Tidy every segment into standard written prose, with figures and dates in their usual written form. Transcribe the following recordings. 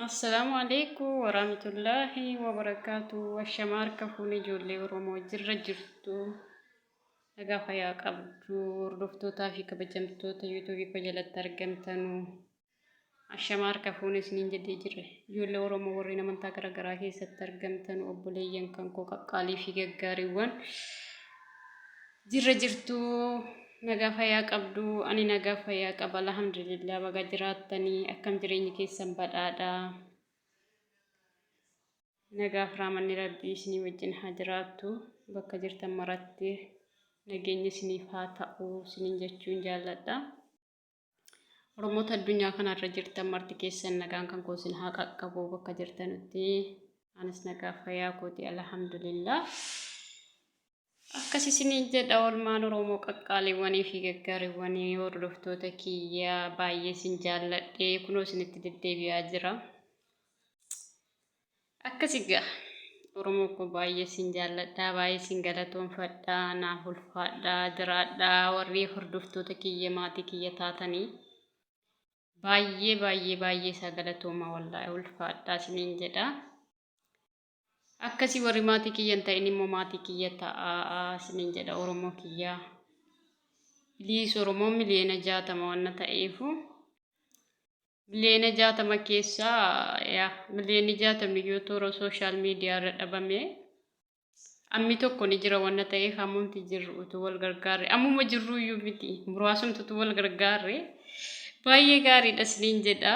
السلام عليكم ورحمة الله وبركاته والشمار كفوني جولي ورمو جرتو نجا فيا قبضو رفتو تافي كبجمتو تيوتوبي كجلت ترجمتنو الشمار كفوني سنين جدي جري جولي ورمو ورينا من تاكرا غراكي سترجمتنو أبوليين كنكو قالي في جاريوان جرتو نجا فيا قبضو أني نجا فيا قبل الحمد لله بقى جراتني أكم جريني كيسن بدادا نجا فرامني ربي سني وجن حجراتو بكا جرت مرتي نجيني سني فاتا أو سنين جتشون جالدا رموت الدنيا كان رجرت مرتي كيسن نجان كان كوسن حقا كبو بكا جرت نتي أنس نجا فيا كوتي الحمد لله akkasi sinin jedha oolmaan oromoo qaqqaaliiwwanii fi gaggaariiwwanii hordoftoota kiyya baay'ee sin jaalladhe kunoo isinitti deddeebi'aa jira akkasigaa oromoo ko baay'ee sin jaalladha baay'ee sin galatoonfadha naaf ulfaadha jiraadha warri hordoftoota kiyya maatii kiyya taatanii baay'ee isaa galatooma wallaahi ulfaadha sinin jedha akkasi warri maatii kiyyan ta'in immoo maatii kiyya ta'a sinin jedha oromoo kiyya biliis oromoo miliyoona 60 wanna ta'eefu miliyoona 60 keessaa miliyoonni 60 yoo toora sooshaal miidiyaa irra dhabame ammi tokko ni jira wanna ta'eef ammumti jirru utuu wal gargaarre ammuma jirru iyyuu miti muraasumtu wal gargaarre baay'ee gaariidha sinin jedha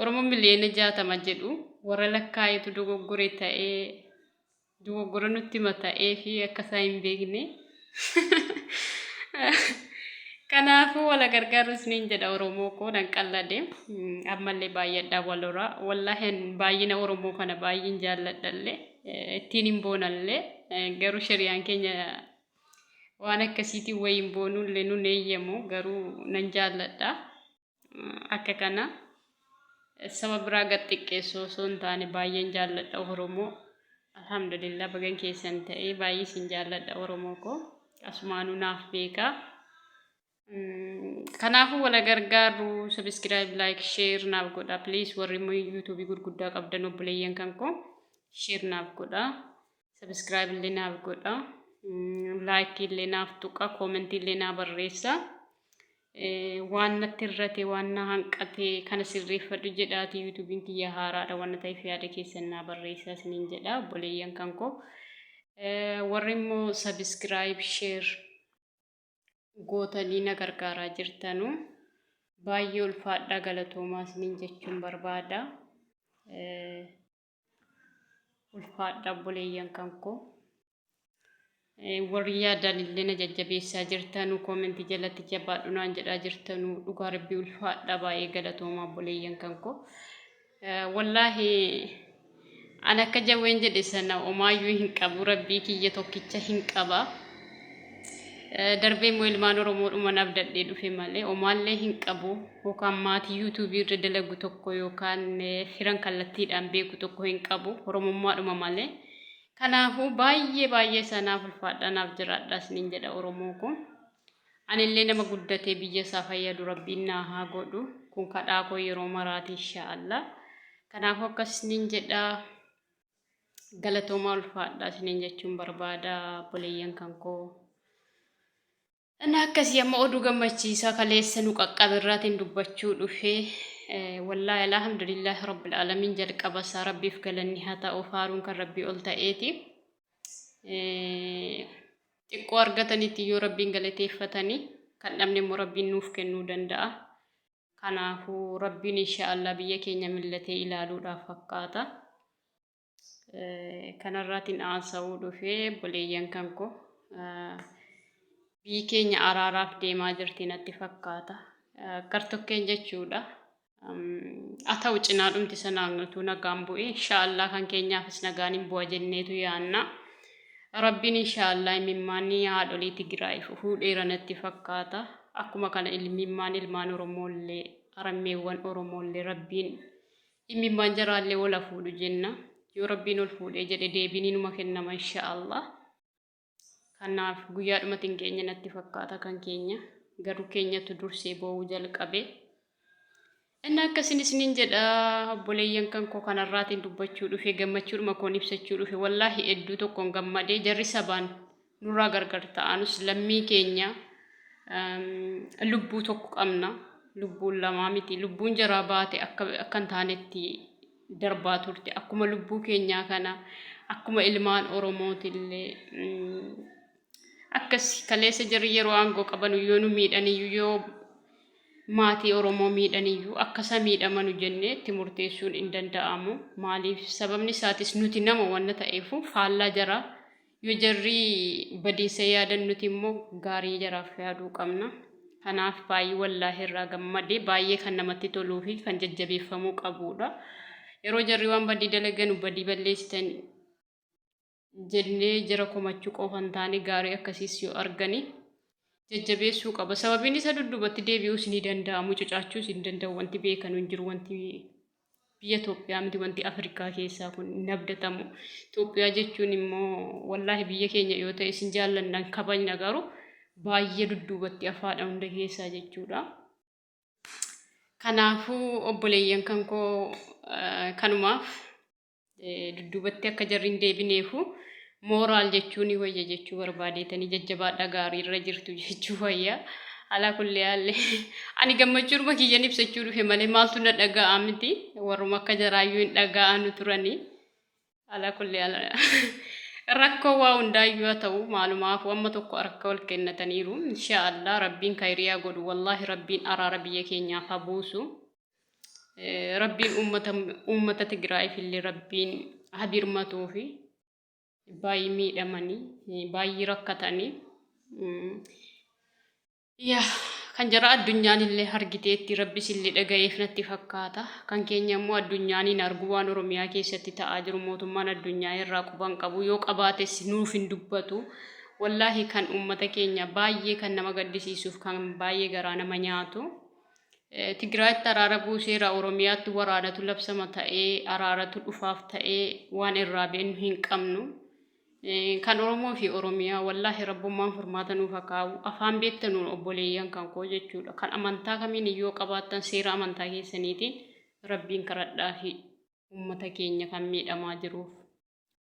oromoo miliyoona 60 jedhu warra lakkaayitu dogoggore ta'ee dogoggora nutti mata'ee fi akkasaa hin beekne kanaafuu wala gargaaru sinin jedha oromoo ko nan qallade ammallee baay'eedha walora wallahi baay'ina oromoo kana baay'een jaalladhallee ittiin hin boonallee garuu shari'aan keenya waan akkasiitiin wayiin boonullee nun eeyyamu garuu nan jaalladha akka kana sabab biraa gad xiqqeessoo osoo hin taane baay'een jaalladha oromoo alhamdulillah bagan keessan ta'ee baay'ee sin jaalladha oromoo ko asumaanuu naaf beekaa kanaafuu wala gargaaru subscribe like share naaf godha please warri youtube gurguddaa qabdan obboleeyyan kan ko share naaf godha subscribe illee naaf godha like illee naaf tuqa comment illee naaf barreessa waan natti irrate waan na hanqate kana sirreeffadhu jedhaati youtube kiyya haaraadha waan ta'eef yaada keessan naaf barreessa sinin jedha obboleeyyan kan ko warri immoo subscribe share gootanii na gargaaraa jirtanu baay'ee ulfaadha galatoomaa sinin jechuun barbaada ulfaadha obboleeyyan kan ko warri yaadaan illee na jajjabeessaa jirtanu koomentii jalatti jabaadhu naan jedhaa jirtanu dhugaa rabbii ulfaadha baay'ee galatoomaa obboleeyyan kan ko wallaahi an akka jawween jedhe sana omaayyuu hin qabu rabbii kiyya tokkicha hin qaba darbee moo ilmaan oromoodhuma naaf dadhee dhufe malee omaallee hin qabu yookaan maatii yuutuubii irra dalagu tokko yookaan firan kallattiidhaan beeku tokko hin qabu oromummaadhuma malee kanaafuu baay'ee sanaaf ulfaadha naaf jiraadha sinin jedha oromoo kun anillee nama guddatee biyya isaa fayyadu rabbiin naa haa godhu kun kadhaa koo yeroo maraati inshaallah kanaafuu akkas sinin jedha galatoomaa ulfaadha sinin jechuun barbaada obboleeyyan kan koo ana akkasii amma oduu gammachiisaa kaleessa nu qaqqabirraatiin dubbachuu dhufee والله الحمد لله رب العالمين جل قبص ربي في كلني هتا أفارون كربي قلت إيتي تقوار قتني تيو ربي قلتي فتني كان أمني مربي نوف كنو دندا كان هو ربي إن شاء الله بيكي نملتي إلى لولا فقاتا كان الراتين آساودو في بليان كانكو بيكي نعراراف ديما جرتين اتفقاتا كرتوكين جتشودا atau cinaa dhumti sanaanatu nagaan bu'e inshallah kan keenyaafis nagaan hin bu'a jenneetu yaanna rabbiin inshallah imimmaanii haadholii Tigraay fuudheeranatti fakkaata akkuma kana ilmaan oromollee arammeewwan oromollee rabbiin imimmaan jaraallee wala fuudhu jenna yoo rabbiin ol fuudhee jedhe deebiin inuma kennama inshallah kanaaf guyyaadhumatiin keenya natti fakkaata kan keenya garuu keenyatu dursee boo'uu jalqabe Inni akkasinis nin jedha obboleeyyan kan koo kanarraatiin dubbachuu dhufe gammachuudhuma koon ibsachuu dhufe wallaahi hedduu tokkoon gammadee jarri sabaan nurraa gargar ta'anus lammii keenya lubbuu tokko qabna lubbuun lamaa miti lubbuun jaraa baate akka hin taanetti darbaa turte akkuma lubbuu keenyaa kana akkuma ilmaan oromootillee akkas kaleessa jarri yeroo aangoo qaban yoo nu miidhaniyyuu yoo maatii oromoo miidhaniyyuu akkasa miidhamanu jennee itti murteessuun hin danda'amu maaliif sababni isaatis nuti nama wanna ta'eefu faallaa jara yoo jarri badiisa yaadan nuti immoo gaarii jaraaf yaaduu qabna kanaaf baay'ee wallaahi irraa gammadee baay'ee kan namatti toluu fi kan jajjabeeffamuu qabudha yeroo jarri waan badii dalaganu badii balleessitan jennee jara komachuu qofa hin taane gaarii akkasiis yoo argani jajjabeessuu qaba sababiin isa dudduubatti deebi'uus ni danda'amu cucaachuus hin danda'u wanti beekanu hin jiru wanti biyya Itoophiyaa miti wanti Afrikaa keessaa kun hin abdatamu Itoophiyaa jechuun immoo wallaahi biyya keenya yoo ta'e isin jaallannan kabajna garuu baay'ee dudduubatti afaadha hunda keessaa jechuudha kanaafuu obboleeyyan kan koo kanumaaf dudduubatti akka jarri hin deebineefu moraal jechuun wayya jechuu barbaadeetanii jajjabaadha gaarii irra jirtu jechuu wayya ala kulli haalle ani gammachuudhuma kiyyan ibsachuu dhufe malee maaltu na dhaga'aa miti warruma akka jaraayyuu hin dhaga'anu turanii ala kulli haala rakkoo waa hundaayyuu haa ta'u maalumaaf amma tokko harka wal kennataniiru inshaallah rabbiin khayriyaa godhu wallaahi rabbiin araara biyya keenyaaf haa buusu rabbiin uummata Tigraayiif illee rabbiin haa birmatuu fi baay'ee miidhamanii baay'ee rakkatanii yaa kan jara addunyaan illee argiteetti rabbis illee dhaga'eef natti fakkaata kan keenya immoo addunyaan argu waan oromiyaa keessatti ta'aa jiru mootummaan addunyaa irraa quban qabu yoo qabaates nuuf hin dubbatu wallaahi kan uummata keenya baay'ee kan nama gaddisiisuuf kan baay'ee garaa nama nyaatu Tigraayitti araara buuseera oromiyaatti waraanatu labsama ta'ee araaratu dhufaaf ta'ee waan irraa beeknu hin qabnu kan oromoo fi oromiyaa wallaahi rabbummaan furmaata nuuf akaa'u afaan beektanuun obboleeyyan kan koo jechuudha kan amantaa kamiin yoo qabaattan seera amantaa keessaniitiin rabbiin kadhadhaa fi uummata keenya kan miidhamaa jiruuf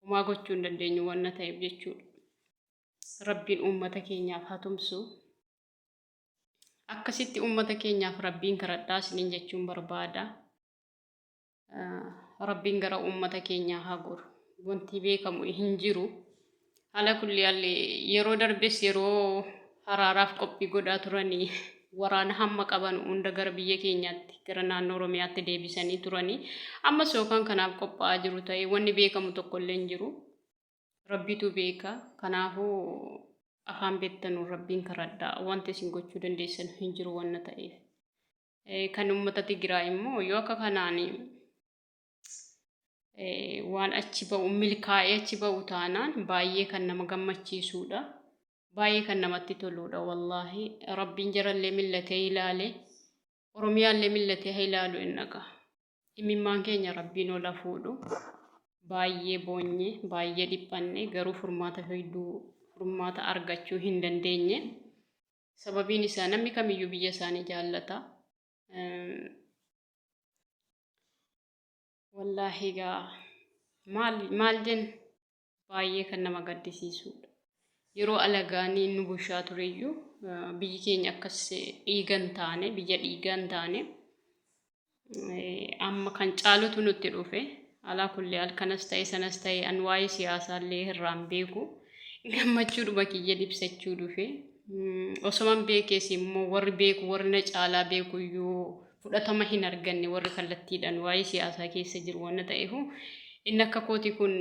homaa gochuu hin dandeenyu wanna ta'eef jechuudha rabbiin uummata keenyaaf haa tumsu akkasitti uummata keenyaaf rabbiin kadhadhaa isiniin jechuun barbaada rabbiin gara uummata keenyaa haa goru wanti beekamu hin jiru ala kulli haalli yeroo darbes yeroo haraaraaf qophii godhaa turanii waraana hamma qaban hunda gara biyya keenyaatti gara naannoo oromiyaatti deebisanii turanii ammas yookaan kanaaf qophaa'aa jiru ta'e wanni beekamu tokko illee hin jiru rabbitu beeka kanaafuu afaan beektanuun rabbiin kadhadhaa wanti isin gochuu dandeessan hin jiru wanna ta'eef kan uummata Tigraay immoo yoo akka kanaanii waan achi ba'u milkaa'ee achi ba'u taanaan baay'ee kan nama gammachiisuudha baay'ee kan namatti toluudha wallaahi rabbiin jarallee millatee ilaale oromiyaallee millatee haa ilaalu innaqa imimmaan keenya rabbiin ola fuudhu baay'ee boonye baay'ee dhiphanne garuu furmaata argachuu hin dandeenye sababiin isaa namni kamiyyuu biyya isaanii jaallata wallaahi gaa maal jen baay'ee kan nama gaddisiisuudha yeroo alagaanii nu bushaa tureyyuu biyyi keenya akkas dhiigan taane biyya dhiigan taane amma kan caalutu nutti dhufe alaa kulli halkanas ta'e sanas ta'e an waa'ee siyaasaallee irraan beeku gammachuudhuma kiyya ibsachuu dhufe osoman beekees immoo warri beeku warri na caalaa beekuyyuu fudhatama hin arganne warri kallattiidhaan waa'ee siyaasaa keessa jiru wanna ta'eef inni akka kooti kun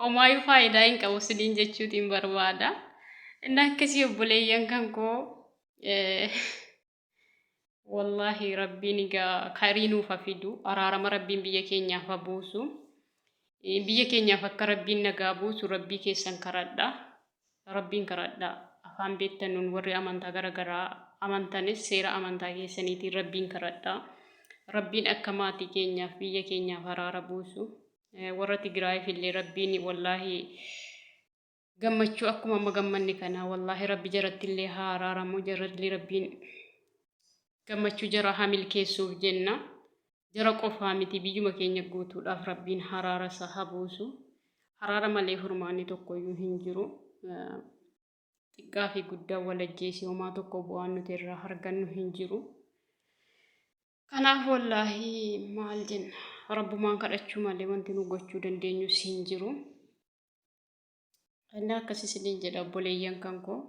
omaayyuu faayidaa hin qabu siniin jechuutiin barbaada inni akkasii obboleeyyan kan koo wallaahi rabbiin egaa khayrii nuuf fidu araarama rabbiin biyya keenyaaf buusu biyya keenyaaf akka rabbiin nagaa buusu rabbii keessan kadhadhaa rabbiin kadhadhaa afaan beektanuun warri amantaa garaagaraa amantanis seera amantaa keessaniitiin rabbiin kadhadhaa rabbiin akka maatii keenyaaf biyya keenyaaf araara buusu warra Tigraayiif illee rabbiin wallaahi gammachuu akkuma amma gammanni kana wallaahi rabbi jaratti illee haa araaramu jaratti rabbiin gammachuu jara hamil keessuuf jenna jara qofaa miti biyyuma keenya guutuudhaaf rabbiin haraara isaa habuusu haraara malee furmaanni tokkoyyuu hin jiru xiqqaa fi guddaa walajjeesii homaa tokko bu'aan nuti irraa argannu hin jiru kanaaf wallaahi maal jenna rabbumaan kadhachuu malee wanti nu gochuu dandeenyus hin jiru inni akkasii isiniin jedha obboleeyyan kan koo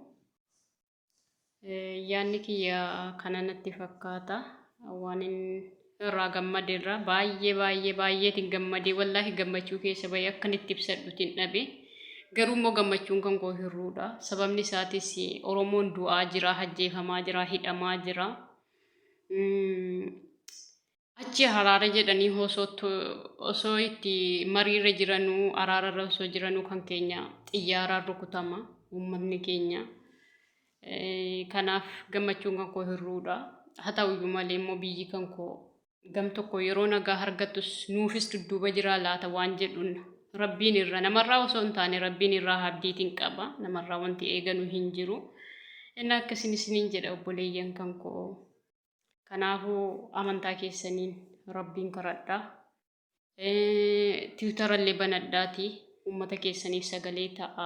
yaanni kiyya kana natti fakkaata waan irraa gammadeerra baay'eetiin gammadee wallaahi gammachuu keessa bayee akkanitti ibsadhutiin dhabe garuu immoo gammachuun kan koo hirruudha sababni isaatis oromoon du'aa jira hajjeefamaa jira hidhamaa jira achi haraara jedhanii osoo itti mariirra jiranuu araararra osoo jiranuu kan keenya xiyyaaraan rukutama uummanni keenya kanaaf gammachuun kan koo hirruudha haa ta'uyyuu malee immoo biyyi kan koo gam tokko yeroo nagaa argattus nuufis dudduuba jira laata waan jedhuun rabbiin irra namarraa osoo hin taane rabbiin irraa abdiitiin qaba namarraa wanti eeganu hin jiru inni akkasiin isiniin jedha obboleeyyan kan koo kanaafuu amantaa keessaniin rabbiin kadhadhaa tiwiitarallee banadhaatii uummata keessaniif sagalee ta'a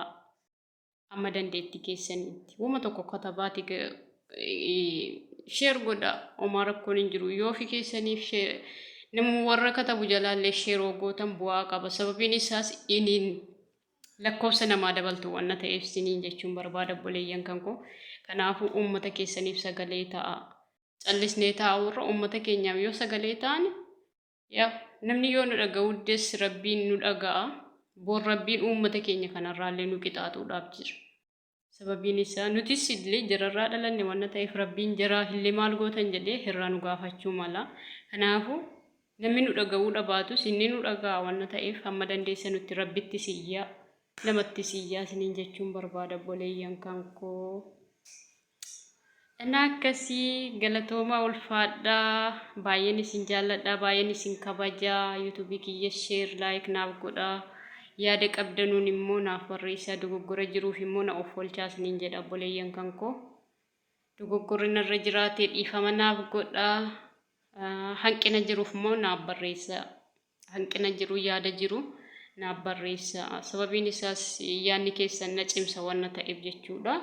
amma dandeetti keessanitti uuma tokko katabaati sheer godha omaa rakkoon hin jiru yoo fi keessaniif nama warra katabu jalaallee sheeroo gootan bu'aa qaba sababiin isaas iniin lakkoofsa namaa dabaltu waan ta'eef isiniin jechuun barbaada obboleeyyan kan koo kanaafuu uummata keessaniif sagalee ta'a callisnee ta'a warra uummata keenyaaf yoo sagalee ta'an yaa namni yoo nu dhaga'u des rabbiin nu dhaga'a boor rabbiin uummata keenya kanarraallee nu qixaaxuudhaaf jira sababiin isaa nutis illee jararraa dhalanne waan ta'eef rabbiin jaraa illee maal gootan jedhee hirraa nu gaafachuu mala kanaafuu namni nu dhaga'uu dhabaatus inni nu dhaga'a waan ta'eef hamma dandeessa nutti rabbitti siyyaa namatti siyyaa isiniin jechuun barbaada obboleeyyan kan koo ana akkasii galatooma ulfaadhaa baay'een isin jaalladhaa baay'een isin kabajaa yuutuubii kiyya sheer laayik naaf godhaa yaada qabdanuun immoo naaf barreessaa dogoggora jiruuf immoo na of oolchaa isiniin jedha obboleeyyan kan koo dogoggorri narra jiraatee dhiifama naaf godhaa hanqina jiruuf immoo naaf barreessaa hanqina jiru yaada jiru naaf barreessaa sababiin isaas yaadni keessan na cimsa waan ta'eef jechuudha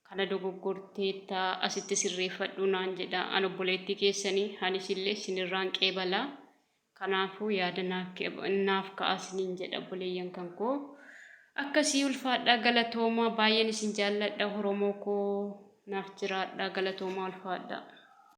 kana dogoggorteetta asitti sirreeffadhu naan jedha an obboleettii keessanii anis illee isinirraan qeebalaa kanaafuu yaada naaf ka'a isiniin jedha obboleeyyan kan koo akkasii ulfaadhaa galatoomaa baay'een isin jaalladha oromoo koo naaf jiraadhaa galatoomaa ulfaadhaa